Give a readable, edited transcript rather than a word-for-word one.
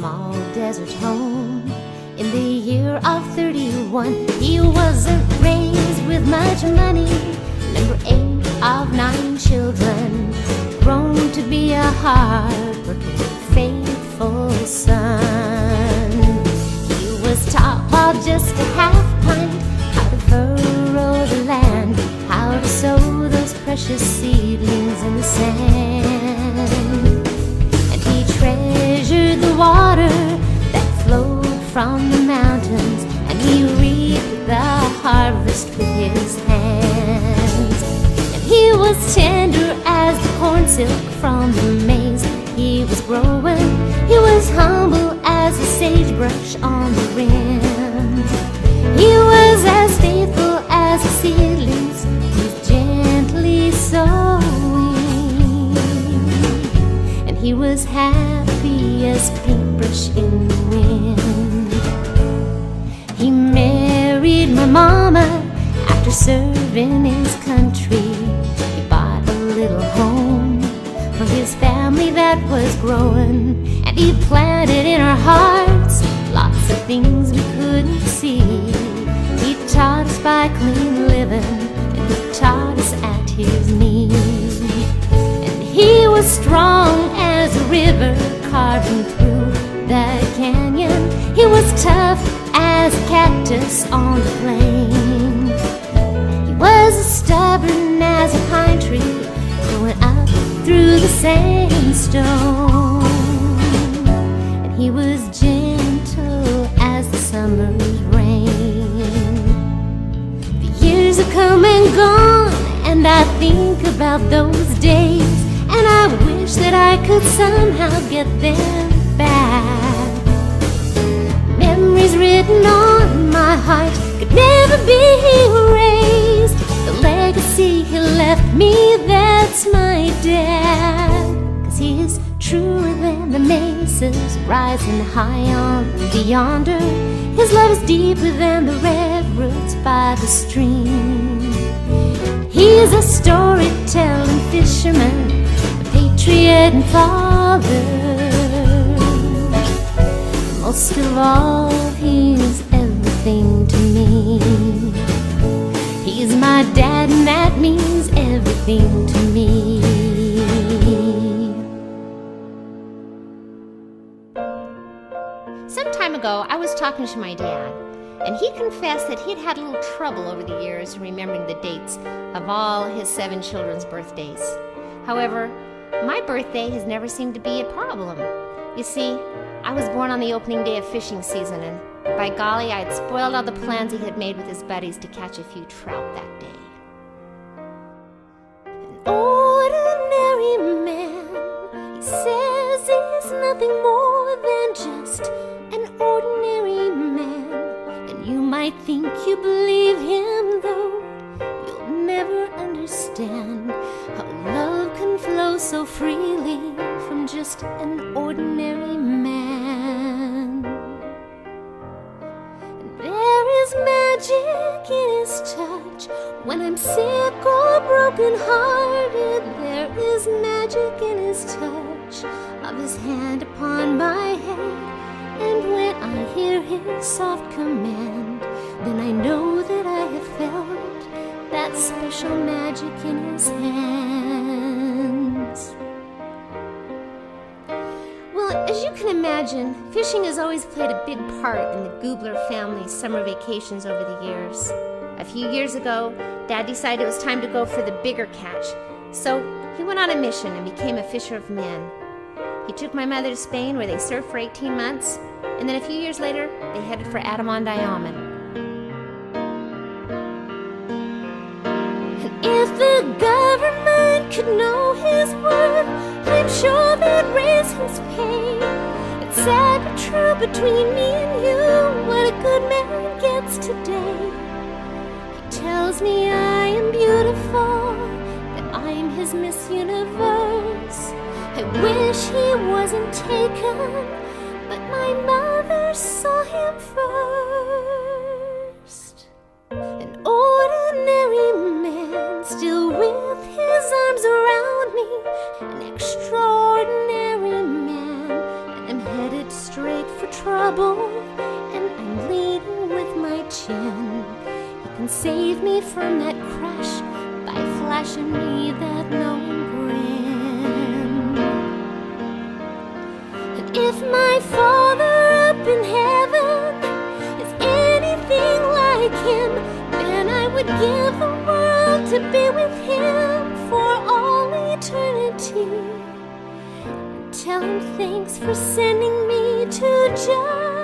small desert home. In the year of 31, he wasn't raised with much money. Number 8 of 9 children, grown to be a hard-working, faithful son. He was taught while just a half pint how to furrow the land, how to sow those precious seedlings in the sand. And he treasured the water that flowed from the mountains, and he reaped the harvest with his hands. And he was tender as the corn silk from the maize he was growing. He was humble as a sagebrush on the rim. He was as faithful as the seedlings he's gently sowing. And he was happy as paintbrush in the wind. He married my mama after serving his country. He bought a little home for his family that was growing, and he planted in our hearts lots of things we couldn't see. He taught us by clean living, and he taught us at his knee. And he was strong as a river carving through the canyon. He was tough as a cactus on the plain. He was as stubborn as a pine tree growing up through the sandstone. And he was gentle as the summer's rain. The years have come and gone, and I think about those days, and I wish that I could somehow get them back. Memories written on my heart could never be erased. The legacy he left me, that's my dad. 'Cause he is truer than the mesas rising high on yonder. His love is deeper than the redwoods by the stream. He's a storytelling fisherman, a patriot and father. Most of all, he's everything to me. He's my dad, and that means everything to me. Some time ago, I was talking to my dad, and he confessed that he'd had a little trouble over the years remembering the dates of all his 7 children's birthdays. However, my birthday has never seemed to be a problem. You see, I was born on the opening day of fishing season, and by golly, I'd spoiled all the plans he had made with his buddies to catch a few trout that day. An ordinary man, he says he's nothing more than just an ordinary man. And you might think you believe him, though you'll never understand how love can flow so freely from just an ordinary man. And there is magic in his touch. When I'm sick or broken-hearted, there is magic in his touch of his hand upon my head. And when I hear his soft command, then I know that I have felt that special magic in his hands. Well, as you can imagine, fishing has always played a big part in the Goobler family's summer vacations over the years. A few years ago, Dad decided it was time to go for the bigger catch, so he went on a mission and became a fisher of men. He took my mother to Spain, where they served for 18 months, and then a few years later, they headed for Adam-on-Diamond. And if the government could know his worth, I'm sure they'd raise his pay. It's sad but true between me and you, what a good man gets today. He tells me I am beautiful, that I'm his Miss Universe. I wish he wasn't taken, but my mother saw him first. An ordinary man, still with his arms around me. An extraordinary man, and I'm headed straight trouble and I'm leading with my chin, you can save me from that crash by flashing me that knowing grin. And if my Father up in heaven is anything like him, then I would give the world to be with him for all eternity. Tell him thanks for sending me to just